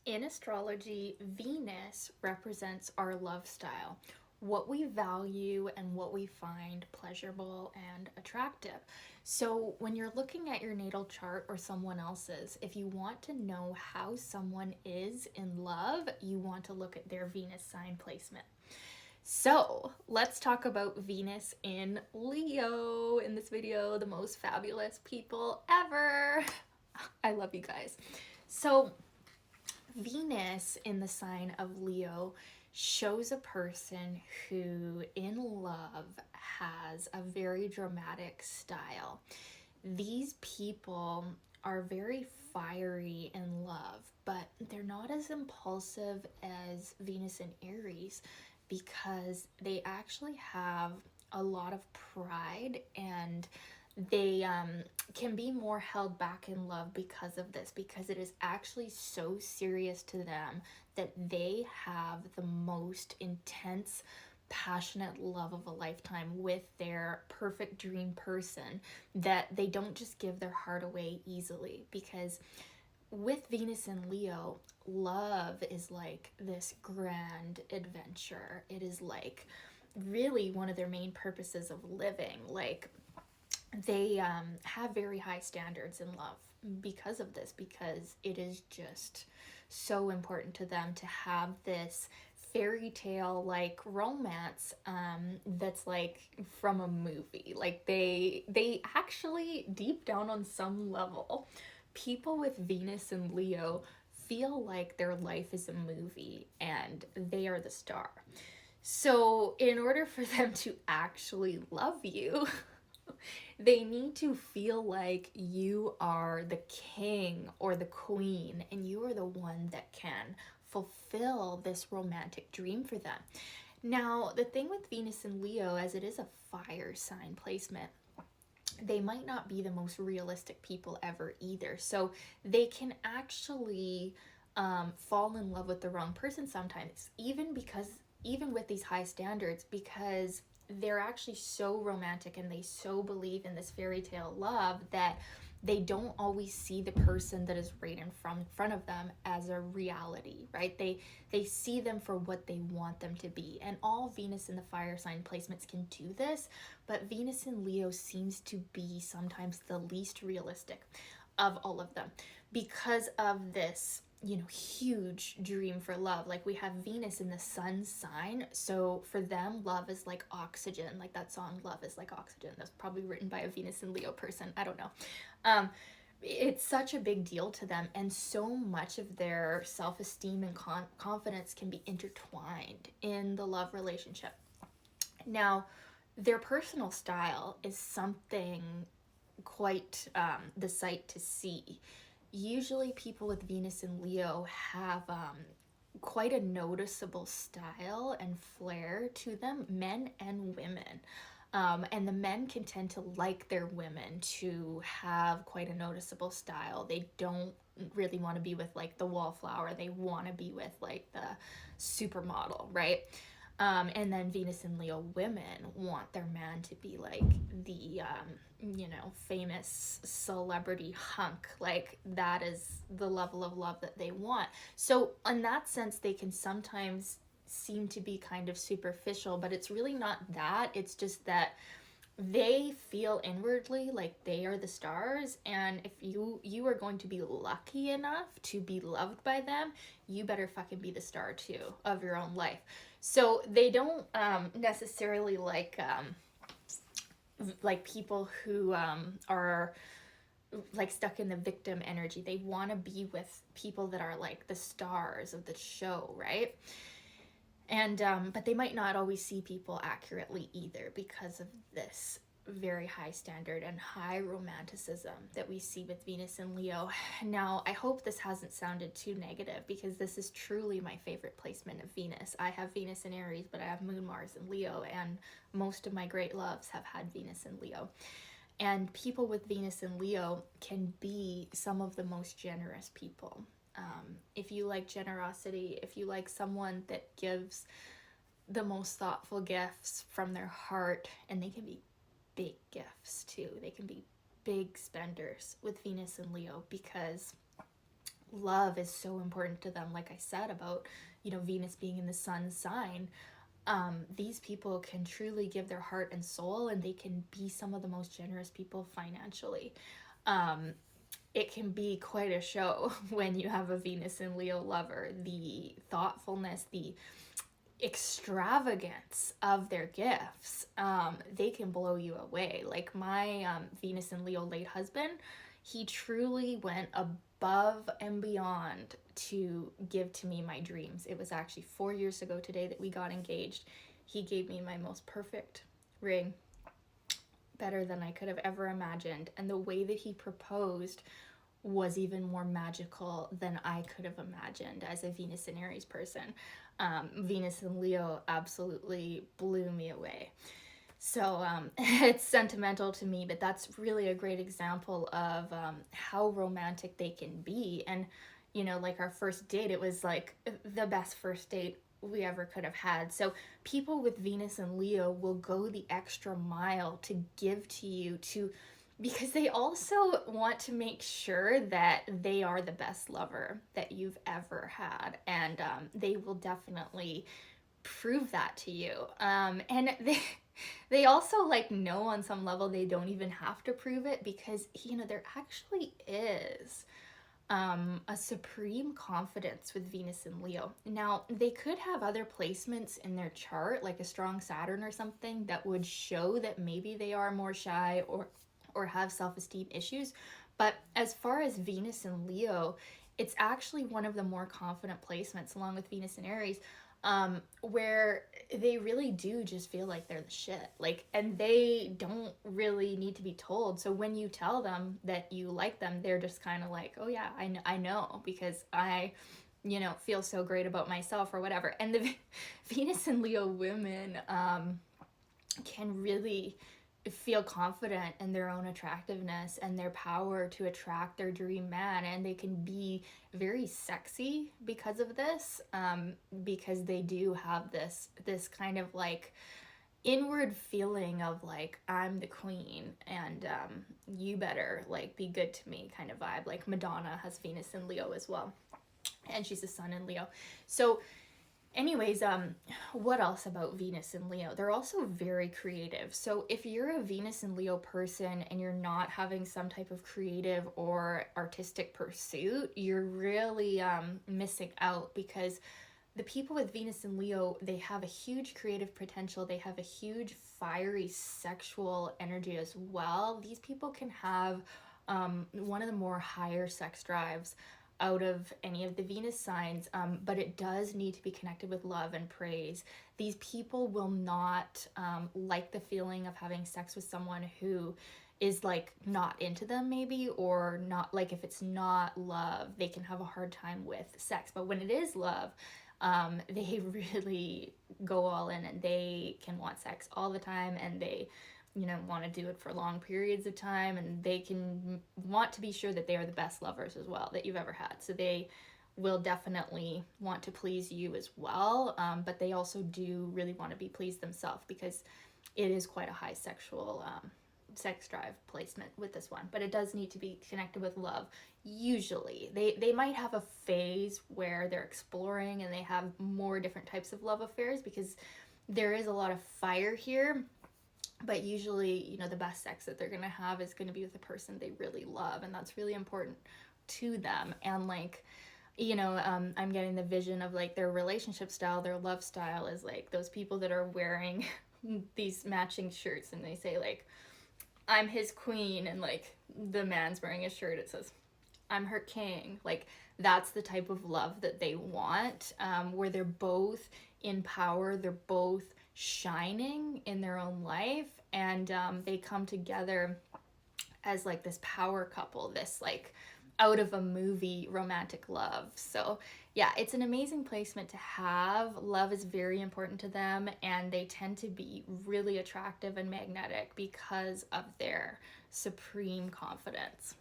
In astrology, Venus represents our love style, what we value and what we find pleasurable and attractive. So, when you're looking at your natal chart or someone else's, if you want to know how someone is in love, you want to look at their Venus sign placement. So, let's talk about Venus in Leo in this video, the most fabulous people ever. I love you guys. So, Venus in the sign of Leo shows a person who, in love, has a very dramatic style. These people are very fiery in love, but they're not as impulsive as Venus in Aries because they actually have a lot of pride, and they can be more held back in love because of this, because it is actually so serious to them that they have the most intense, passionate love of a lifetime with their perfect dream person, that they don't just give their heart away easily. Because with Venus and Leo, love is like this grand adventure. It is like really one of their main purposes of living. Like, they have very high standards in love because of this, because it is just so important to them to have this fairy tale like romance that's like from a movie. Like, they actually, deep down on some level, people with Venus and Leo feel like their life is a movie and they are the star. So in order for them to actually love you, they need to feel like you are the king or the queen and you are the one that can fulfill this romantic dream for them. Now, the thing with Venus and Leo, as it is a fire sign placement, they might not be the most realistic people ever either. So they can actually fall in love with the wrong person sometimes, even with these high standards, because they're actually so romantic and they so believe in this fairy tale love that they don't always see the person that is right in front of them as a reality, right? They see them for what they want them to be. And all Venus in the fire sign placements can do this, but Venus in Leo seems to be sometimes the least realistic of all of them because of this, huge dream for love. Like, we have Venus in the sun sign, so for them love is like oxygen. Like that song Love is Like Oxygen, that's probably written by a Venus and Leo person, I don't know. It's such a big deal to them, and so much of their self-esteem and confidence can be intertwined in the love relationship. Now, their personal style is something quite the sight to see. Usually people with Venus and Leo have quite a noticeable style and flair to them, men and women. And the men can tend to like their women to have quite a noticeable style. They don't really want to be with like the wallflower. They want to be with like the supermodel, right? And then Venus and Leo women want their man to be like the, famous celebrity hunk. Like, that is the level of love that they want. So, in that sense, they can sometimes seem to be kind of superficial, but it's really not that. It's just that they feel inwardly like they are the stars, and if you are going to be lucky enough to be loved by them, you better fucking be the star too of your own life. So they don't necessarily like people who are like stuck in the victim energy. They want to be with people that are like the stars of the show, right? And but they might not always see people accurately either because of this very high standard and high romanticism that we see with Venus and Leo. Now, I hope this hasn't sounded too negative, because this is truly my favorite placement of Venus. I have Venus in Aries, but I have Moon, Mars, and Leo, and most of my great loves have had Venus and Leo. And people with Venus and Leo can be some of the most generous people. If you like generosity, if you like someone that gives the most thoughtful gifts from their heart, and they can be big gifts too. They can be big spenders with Venus and Leo, because love is so important to them, like I said about, Venus being in the sun sign. These people can truly give their heart and soul, and they can be some of the most generous people financially. Um, it can be quite a show when you have a Venus and Leo lover. The thoughtfulness, the extravagance of their gifts, they can blow you away. Like my Venus and Leo late husband, he truly went above and beyond to give to me my dreams. It was actually 4 years ago today that we got engaged. He gave me my most perfect ring, better than I could have ever imagined. And the way that he proposed was even more magical than I could have imagined as a Venus and Aries person. Venus and Leo absolutely blew me away. So it's sentimental to me, but that's really a great example of how romantic they can be. And, like our first date, it was like the best first date we ever could have had. So people with Venus and Leo will go the extra mile to give to you, because they also want to make sure that they are the best lover that you've ever had. And they will definitely prove that to you. And they also like know on some level they don't even have to prove it, because there actually is a supreme confidence with Venus and Leo. Now, they could have other placements in their chart, like a strong Saturn or something, that would show that maybe they are more shy or have self-esteem issues. But as far as Venus and Leo, it's actually one of the more confident placements, along with Venus and Aries, where they really do just feel like they're the shit. Like, and they don't really need to be told. So when you tell them that you like them, they're just kind of like, oh yeah, I know, because I feel so great about myself or whatever. And the Venus and Leo women can really feel confident in their own attractiveness and their power to attract their dream man, and they can be very sexy because of this, because they do have this kind of like inward feeling of like, I'm the queen, and you better like be good to me kind of vibe. Like Madonna has Venus and Leo as well, and she's a sun in Leo. So anyways, what else about Venus and Leo? They're also very creative. So if you're a Venus and Leo person and you're not having some type of creative or artistic pursuit, you're really missing out, because the people with Venus and Leo, they have a huge creative potential. They have a huge fiery sexual energy as well. These people can have one of the more higher sex drives out of any of the Venus signs, but it does need to be connected with love and praise. These people will not like the feeling of having sex with someone who is like not into them, maybe, or not, like if it's not love, they can have a hard time with sex. But when it is love, they really go all in, and they can want sex all the time, and they want to do it for long periods of time, and they can want to be sure that they are the best lovers as well that you've ever had. So they will definitely want to please you as well, but they also do really want to be pleased themselves, because it is quite a high sexual sex drive placement with this one. But it does need to be connected with love. Usually they might have a phase where they're exploring and they have more different types of love affairs, because there is a lot of fire here. But usually, the best sex that they're going to have is going to be with a person they really love. And that's really important to them. And like, I'm getting the vision of like their relationship style, their love style is like those people that are wearing these matching shirts, and they say like, I'm his queen. And like the man's wearing a shirt, it says, I'm her king. Like that's the type of love that they want, where they're both in power. They're both shining in their own life, and they come together as like this power couple, this like out of a movie romantic love. So yeah, it's an amazing placement to have. Love is very important to them, and they tend to be really attractive and magnetic because of their supreme confidence.